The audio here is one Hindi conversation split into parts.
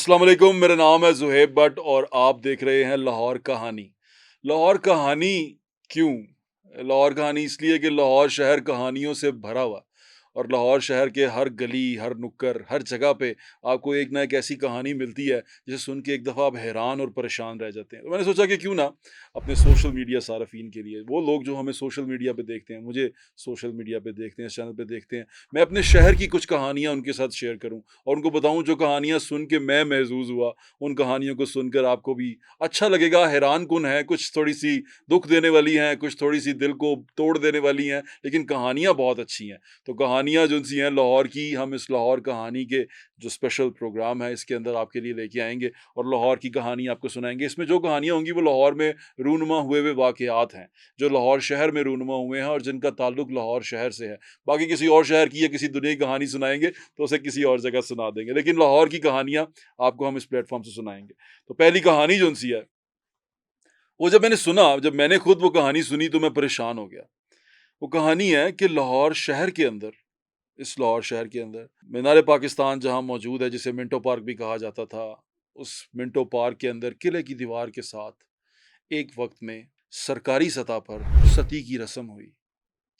अस्सलाम वालेकुम, मेरा नाम है ज़ुहैब भट्ट और आप देख रहे हैं लाहौर कहानी। लाहौर कहानी क्यों? लाहौर कहानी इसलिए कि लाहौर शहर कहानियों से भरा हुआ है और लाहौर शहर के हर गली, हर नुक्कड़, हर जगह पे आपको एक ना एक ऐसी कहानी मिलती है, जिसे सुन के एक दफ़ा आप हैरान और परेशान रह जाते हैं। तो मैंने सोचा कि क्यों ना अपने सोशल मीडिया सारफ़ीन के लिए, वो लोग जो हमें सोशल मीडिया पे देखते हैं, मुझे सोशल मीडिया पे देखते हैं, इस चैनल पे देखते हैं, मैं अपने शहर की कुछ कहानियाँ उनके साथ शेयर करूँ और उनको बताऊँ जो कहानियाँ सुन के मैं महज़ूज़ हुआ, उन कहानियों को सुनकर आपको भी अच्छा लगेगा, हैरान-कुन है, कुछ थोड़ी-सी दुःख देने वाली हैं, कुछ थोड़ी-सी दिल को तोड़ देने वाली हैं, लेकिन कहानियाँ बहुत अच्छी हैं। तो कहानियाँ जो-सी हैं लाहौर की, हम इस लाहौर कहानी के जो स्पेशल प्रोग्राम है, इसके अंदर आपके लिए लेके आएँगे और लाहौर की कहानी आपको सुनाएँगे। इसमें जो कहानियाँ होंगी वो लाहौर में रूनुमा हुए हुए वाक़यात हैं, जो लाहौर शहर में रूनुमा हुए हैं और जिनका ताल्लुक लाहौर शहर से है। बाकी किसी और शहर की या किसी दुनिया की कहानी सुनाएँगे, तो उसे किसी और जगह सुना देंगे, लेकिन लाहौर की कहानियाँ आपको हम इस प्लेटफ़ॉर्म से सुनाएँगे। तो पहली कहानी जो-सी है, वो जब मैंने सुना, जब मैंने खुद वो कहानी सुनी तो मैं परेशान हो गया। वो कहानी है कि लाहौर शहर के अंदर, इस लाहौर शहर के अंदर मीनार-ए-पाकिस्तान जहाँ मौजूद है, जिसे मिंटो पार्क भी कहा जाता था, उस मिंटो पार्क के अंदर किले की दीवार के साथ एक वक़्त में सरकारी सतह पर सती की रस्म हुई।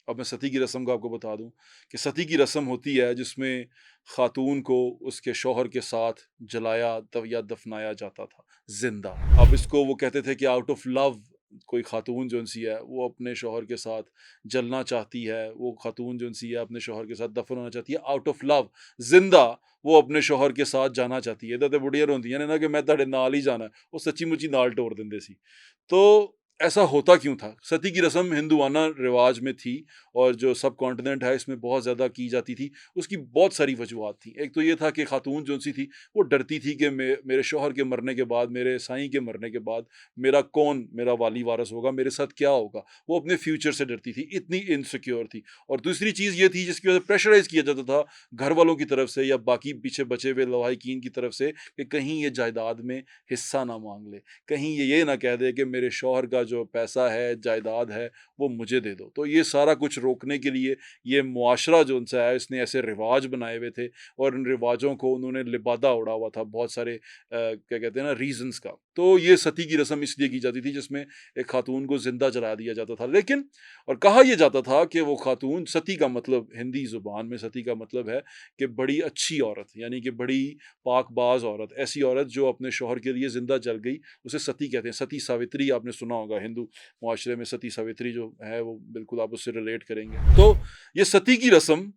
अब मैं सती की रस्म को आपको बता दूँ कि सती की रस्म होती है जिसमें ख़ातून को उसके शौहर के साथ जलाया या दफ़नाया जाता था, ज़िंदा। अब इसको वो कहते थे कि आउट ऑफ लव कोई ख़ातून जो-सी है वो अपने शौहर के साथ जलना चाहती है, वो ख़ातून जो-सी है अपने शौहर के साथ दफ़न होना चाहती है, आउट ऑफ लव, ज़िंदा वो अपने शौहर के साथ जाना चाहती है। इदां ते बुढ़ियां रोंदियां ने ना कि मैं तुहाडे नाल ही जाना है, वो सच्ची-मुच्ची नाल टोर दिंदे सी। तो ऐसा होता क्यों था? सती की रस्म हिंदुआना रिवाज में थी और जो सबकॉन्टिनेंट है इसमें बहुत ज़्यादा की जाती थी। उसकी बहुत सारी वजूहात थी। एक तो ये था कि खातून जो-सी थी वो डरती थी कि मेरे शौहर के मरने के बाद, मेरे साईं के मरने के बाद मेरा कौन मेरा वाली वारिस होगा, मेरे साथ क्या होगा? वो अपने फ्यूचर से डरती थी, इतनी इनसिक्योर थी। और दूसरी चीज़ ये थी जिसकी वजह से प्रेशराइज़ किया जाता था घर वालों की तरफ से या बाकी पीछे बचे हुए लवाहिकीन की तरफ से कि कहीं ये जायदाद में हिस्सा ना माँग ले। कहीं ये ना कह दे कि मेरे शौहर का जो पैसा है, जायदाद है, वो मुझे दे दो। तो ये सारा कुछ रोकने के लिए ये मुआशरा जो-सा है, इसने ऐसे रिवाज बनाए हुए थे और इन रिवाजों को उन्होंने लिबादा उड़ा हुआ था बहुत सारे क्या कहते हैं ना रीज़न्स का। तो ये सती की रस्म इसलिए की जाती थी जिसमें एक खातून को ज़िंदा जला दिया जाता था। लेकिन और कहा ये जाता था कि वो खातून सती का मतलब हिंदी ज़ुबान में सती का मतलब है कि बड़ी अच्छी औरत, यानी कि बड़ी पाकबाज़ औरत, ऐसी औरत जो अपने शौहर के लिए ज़िंदा जल गई, उसे सती कहते हैं। सती सावित्री आपने सुना होगा, हिंदू मुआशरे में सती सावित्री जो है वो बिल्कुल आप उससे रिलेट करेंगे। तो ये सती की रस्म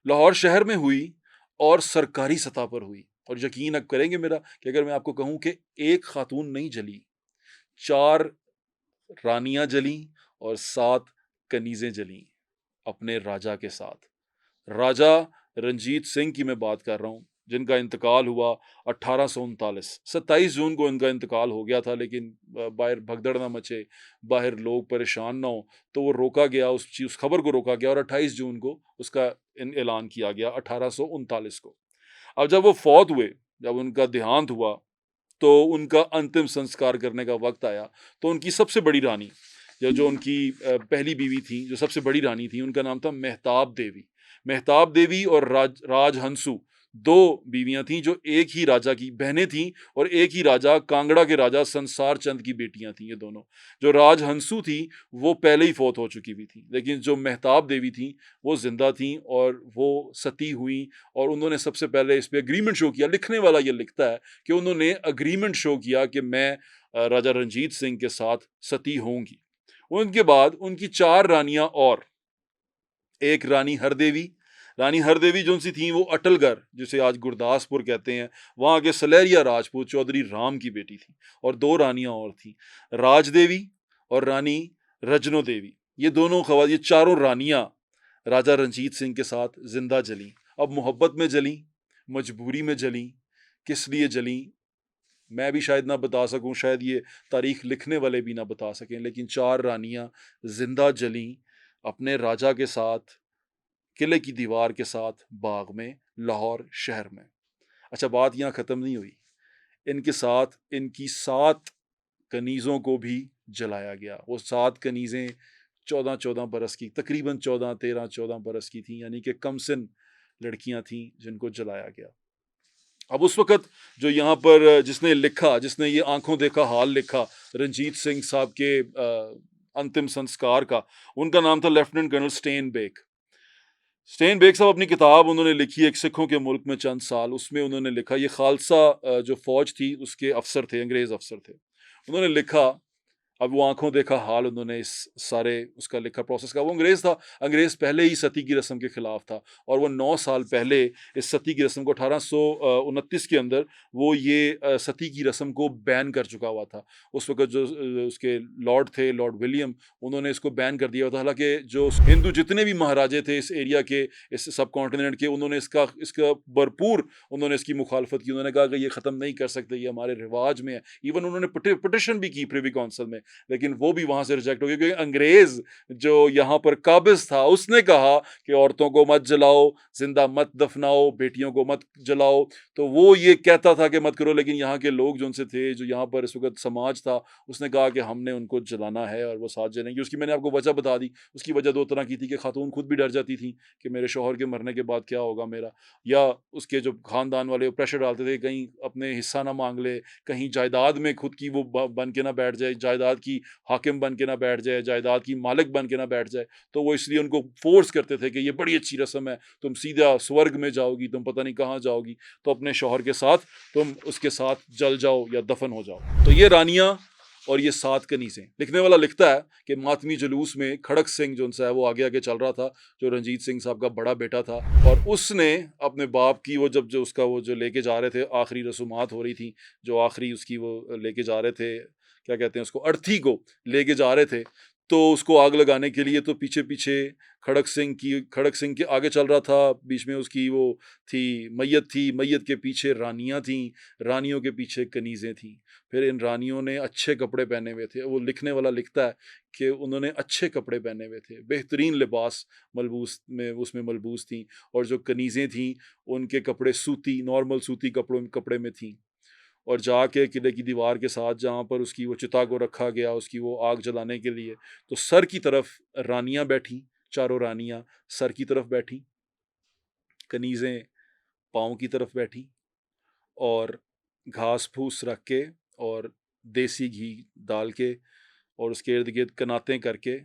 लाहौर शहर में हुई और सरकारी सतह पर हुई और यकीन आप करेंगे मेरा कि अगर मैं आपको कहूँ कि एक खातून नहीं जली, 4 रानियाँ जलीं और 7 कनीज़ें जलीं अपने राजा के साथ। राजा रंजीत सिंह की मैं बात कर रहा हूँ, जिनका इंतकाल हुआ 1839, 27 जून को इनका इंतकाल हो गया था, लेकिन बाहर भगदड़ ना मचे, बाहर लोग परेशान ना हों, तो वो रोका गया, उस खबर को रोका गया और 28 जून को उसका ऐलान किया गया 1839 को। अब जब वो फौत हुए, जब उनका देहांत हुआ, तो उनका अंतिम संस्कार करने का वक़्त आया, तो उनकी सबसे बड़ी रानी, या जो उनकी पहली बीवी थी, जो सबसे बड़ी रानी थी, उनका नाम था मेहताब देवी। मेहताब देवी और राजहंसु 2 बीवियाँ थीं जो एक ही राजा की बहनें थीं और एक ही राजा कांगड़ा के राजा संसार चंद की बेटियाँ थीं ये दोनों। जो राजहंसु थी, वो पहले ही फ़ौत हो चुकी हुई थीं, लेकिन जो मेहताब देवी थीं, वो ज़िंदा थीं और वो सती हुईं और उन्होंने सबसे पहले इस पे एग्रीमेंट शो किया। लिखने वाला ये लिखता है कि उन्होंने एग्रीमेंट शो किया कि मैं राजा रंजीत सिंह के साथ सती होंगी। उनके बाद उनकी 4 रानियाँ और, एक रानी हरदेवी जो-सी थीं वो अटलगढ़, जिसे आज गुरदासपुर कहते हैं, वहाँ के सलहरिया राजपूत चौधरी राम की बेटी थीं और 2 रानियाँ और थीं, राजदेवी और रानी रजनो देवी। ये चारों रानियाँ राजा रंजीत सिंह के साथ ज़िंदा जलीं। अब मोहब्बत में जलीं, मजबूरी में जलीं, किस लिए जलीं, मैं भी शायद ना बता सकूँ, शायद ये तारीख लिखने वाले भी ना बता सकें, लेकिन 4 रानियाँ ज़िंदा जलीं अपने राजा के साथ, किले की दीवार के साथ, बाग में, लाहौर शहर में। अच्छा, बात यहाँ ख़त्म नहीं हुई। इनके साथ इनकी 7 कनीज़ों को भी जलाया गया। वो 7 कनीज़ें 14-14 बरस की, तकरीबन 14, 13, 14 बरस की थीं, यानी कि कमसिन लड़कियाँ थीं जिनको जलाया गया। अब उस वक़्त जो यहाँ पर जिसने ये आँखों देखा हाल लिखा, रंजीत सिंह साहब के अंतिम संस्कार का, उनका नाम था लेफ्टिनेंट कर्नल स्टेनबेक। स्टेनबेक साहब अपनी किताब उन्होंने लिखी एक सिखों के मुल्क में चंद साल, उसमें उन्होंने लिखा ये खालसा जो फ़ौज थी उसके अफ़सर थे, अंग्रेज़ अफ़सर थे। उन्होंने लिखा, अब वो आँखों देखा हाल उन्होंने इस सारे उसका लिखा प्रोसेस का। वो अंग्रेज़ था, अंग्रेज़ पहले ही सती की रस्म के खिलाफ था और वो 9 साल पहले इस सती की रस्म को 1829 के अंदर वो ये सती की रस्म को बैन कर चुका हुआ था। उस वक़्त जो उसके लॉर्ड थे, लॉर्ड विलियम, उन्होंने इसको बैन कर दिया हुआ था। हालाँकि जो हिंदू जितने भी महाराजे थे इस एरिया के, इस सबकॉन्टिनेंट के, उन्होंने इसका इसका भरपूर उन्होंने इसकी मुखालफत की। उन्होंने कहा कि ये ख़त्म नहीं कर सकते, ये हमारे रिवाज में है। इवन उन्होंने पिटिशन भी की प्रिवी काउंसिल में, लेकिन वो भी वहाँ से रिजेक्ट हो गई क्योंकि अंग्रेज़ जो यहाँ पर काबिज़ था, उसने कहा कि औरतों को मत जलाओ, ज़िंदा मत दफनाओ, बेटियों को मत जलाओ। तो वो ये कहता था कि मत करो, लेकिन यहाँ के लोग जो उनसे थे, जो यहाँ पर इस वक़्त समाज था, उसने कहा कि हमने उनको जलाना है और वो साथ जलेंगे। उसकी मैंने आपको वजह बता दी। उसकी वजह 2 तरह की थी कि खातून खुद भी डर जाती थी कि मेरे शौहर के मरने के बाद क्या होगा मेरा, या उसके जो ख़ानदान वाले प्रेशर डालते थे, कहीं अपने हिस्सा ना माँग ले, कहीं जायदाद में खुद की वो ब बन के ना बैठ जाए, जायदाद की हाकिम बन के ना बैठ जाए, जायदाद की मालिक बन के ना बैठ जाए। तो वो इसलिए उनको फ़ोर्स करते थे कि ये बड़ी अच्छी रस्म है, तुम सीधा स्वर्ग में जाओगी, तुम पता नहीं कहाँ जाओगी, तो अपने शौहर के साथ तुम उसके साथ जल जाओ या दफ़न हो जाओ। तो ये रानियाँ और ये 7 कनीज़ें। लिखने वाला लिखता है कि मातमी जुलूस में खड़क सिंह जो उनसा है वो आगे-आगे चल रहा था, जो रंजीत सिंह साहब का बड़ा बेटा था, और उसने अपने बाप की वो जब जो उसका वो जो लेके जा रहे थे, आखिरी रसूमात हो रही थी, जो आखिरी उसकी वो लेके जा रहे थे, क्या कहते हैं उसको, अर्थी को लेके जा रहे थे, तो उसको आग लगाने के लिए तो पीछे-पीछे खड़क सिंह के आगे चल रहा था, बीच में उसकी वो थी, मैयत के पीछे रानियाँ थीं, रानियों के पीछे कनीज़ें थीं। फिर इन रानियों ने अच्छे कपड़े पहने हुए थे। वो लिखने वाला लिखता है कि उन्होंने अच्छे कपड़े पहने हुए थे, बेहतरीन लिबास मलबूस में उसमें मलबूस थीं, और जो कनीज़ें थीं, उनके कपड़े सूती, नॉर्मल सूती कपड़े में थीं। और जाके किले की दीवार के साथ जहाँ पर उसकी वो चिता को रखा गया, उसकी वो आग जलाने के लिए, तो सर की तरफ रानियाँ बैठीं, चारों रानियाँ सर की तरफ बैठीं, कनीज़ें पाँव की तरफ बैठीं, और घास-फूस रख के और देसी घी डाल के और उसके इर्द-गिर्द कनातें करके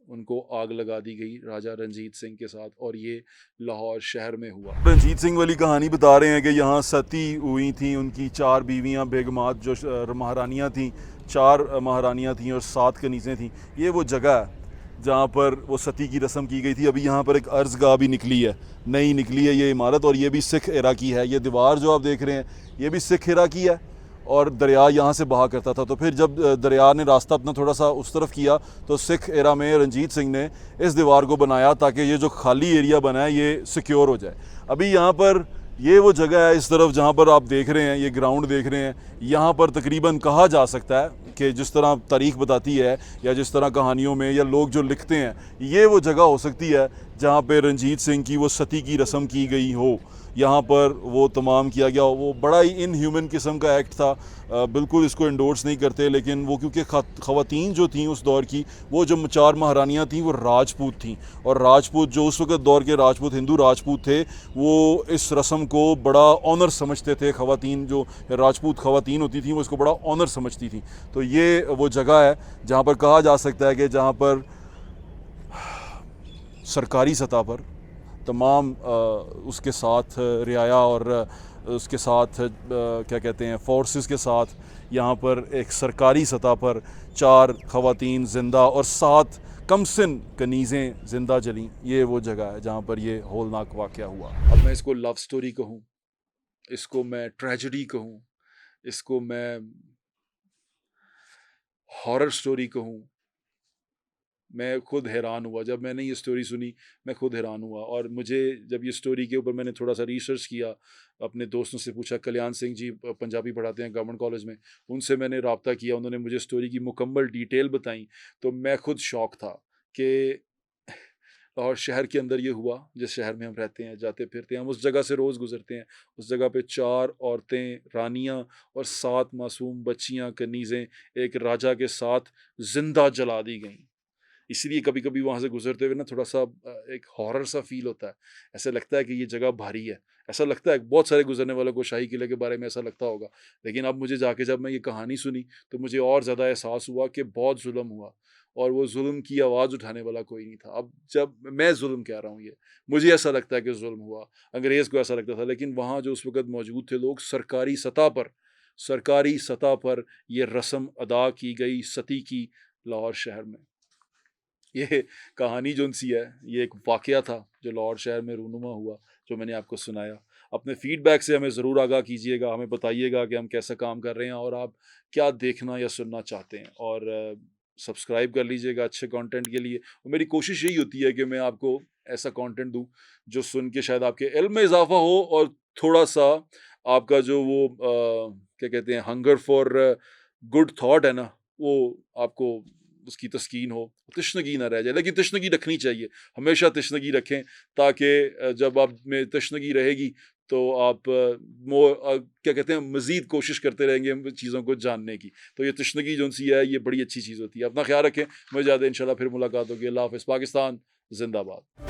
उनको आग लगा दी गई राजा रंजीत सिंह के साथ, और ये लाहौर शहर में हुआ। रंजीत सिंह वाली कहानी बता रहे हैं कि यहाँ सती हुई थी, उनकी 4 बीवियाँ बेगमात जो महारानियाँ थीं, 4 महारानियाँ थीं और 7 कनीज़ें थीं। ये वो जगह है जहाँ पर वो सती की रस्म की गई थी। अभी यहाँ पर एक अर्ज़गाह भी निकली है, नई निकली है ये इमारत, और ये भी सिख एरा की है। ये दीवार जो आप देख रहे हैं, ये भी सिख एरा की है, और दरिया यहाँ से बहा करता था। तो फिर जब दरिया ने रास्ता अपना थोड़ा सा उस तरफ किया, तो सिख एरा में रंजीत सिंह ने इस दीवार को बनाया ताकि ये जो खाली एरिया बना है ये सिक्योर हो जाए। अभी यहाँ पर ये वो जगह है इस तरफ जहाँ पर आप देख रहे हैं, ये ग्राउंड देख रहे हैं, यहाँ पर तकरीबन कहा जा सकता है कि जिस तरह तारीख़ बताती है या जिस तरह कहानियों में या लोग जो लिखते हैं, ये वो जगह हो सकती है जहाँ पे रंजीत सिंह की वो सती की रस्म की गई हो, यहाँ पर वो तमाम किया गया। वो बड़ा ही इनह्यूमन किस्म का एक्ट था, बिल्कुल इसको एंडोर्स नहीं करते, लेकिन वो क्योंकि ख़वातीन जो थीं उस दौर की, वो जो 4 महारानियाँ थीं वो राजपूत थीं, और राजपूत जो उस वक़्त दौर के राजपूत हिंदू राजपूत थे, वो इस रस्म को बड़ा ऑनर समझते थे। ख़वातीन जो राजपूत ख़वातीन होती थीं वो इसको बड़ा ऑनर समझती थीं। तो ये वो जगह है जहाँ पर कहा जा सकता है कि जहाँ पर सरकारी सतह पर तमाम उसके साथ रियाया और उसके साथ क्या कहते हैं फोर्सेस के साथ यहाँ पर एक सरकारी सतह पर 4 ख़वातीन ज़िंदा और 7 कमसिन कनीज़ें ज़िंदा जलीं। ये वो जगह है जहाँ पर ये होलनाक वाक़या हुआ। अब मैं इसको लव स्टोरी कहूँ, इसको मैं ट्रेजेडी कहूँ, इसको मैं हॉरर स्टोरी कहूँ, मैं खुद हैरान हुआ जब मैंने ये स्टोरी सुनी। मैं खुद हैरान हुआ, और मुझे जब ये स्टोरी के ऊपर मैंने थोड़ा सा रिसर्च किया, अपने दोस्तों से पूछा, कल्याण सिंह जी पंजाबी पढ़ाते हैं गवर्नमेंट कॉलेज में, उनसे मैंने रब्ता किया, उन्होंने मुझे स्टोरी की मुकम्मल डिटेल बताई। तो मैं खुद शौक था कि लाहौर शहर के अंदर ये हुआ, जिस शहर में हम रहते हैं, जाते फिरते हैं, हम उस जगह से रोज़ गुजरते हैं। उस जगह पे 4 औरतें, रानियाँ और 7 मासूम बच्चियाँ, कनीज़ें एक राजा के साथ ज़िंदा जला दी गईं। इसलिए कभी-कभी वहाँ से गुज़रते हुए ना थोड़ा-सा एक हॉरर सा फ़ील होता है। ऐसा लगता है कि ये जगह भारी है। ऐसा लगता है बहुत सारे गुज़रने वालों को शाही किले के बारे में ऐसा लगता होगा। लेकिन अब मुझे जाके जब मैं ये कहानी सुनी तो मुझे और ज़्यादा एहसास हुआ कि बहुत ज़ुल्म हुआ और वो ज़ुल्म की आवाज़ उठाने वाला कोई नहीं था। अब जब मैं ज़ुल्म कह रहा हूँ ये, मुझे ऐसा लगता है कि ज़ुल्म हुआ। अंग्रेज़ को ऐसा लगता था, लेकिन वहाँ जो उस वक़्त मौजूद थे लोग, सरकारी सतह पर ये रस्म अदा की गई सती की लाहौर शहर में। ये कहानी जो-सी है, ये एक वाक़या था जो लाहौर शहर में रूनुमा हुआ, जो मैंने आपको सुनाया। अपने फ़ीडबैक से हमें ज़रूर आगाह कीजिएगा, हमें बताइएगा कि हम कैसा काम कर रहे हैं और आप क्या देखना या सुनना चाहते हैं, और सब्सक्राइब कर लीजिएगा अच्छे कंटेंट के लिए। और मेरी कोशिश यही होती है कि मैं आपको ऐसा कंटेंट दूँ, जो सुन के शायद आपके इल्म में इज़ाफ़ा हो और थोड़ा-सा आपका जो वो क्या कहते हैं, हंगर फॉर गुड थॉट है ना, वो आपको उसकी तस्कीन हो, तशनगी ना रह जाए। लेकिन तशनगी रखनी चाहिए, हमेशा तशनगी रखें, ताकि जब आप में तशनगी रहेगी तो आप क्या कहते हैं, मज़ीद कोशिश करते रहेंगे चीज़ों को जानने की। तो ये तशनगी जो-सी है, ये बड़ी अच्छी चीज़ होती है। अपना ख़्याल रखें, मुझे याद है इंशाल्लाह फिर मुलाकात होगी। अल्लाह हाफ़िज़। पाकिस्तान ज़िंदाबाद।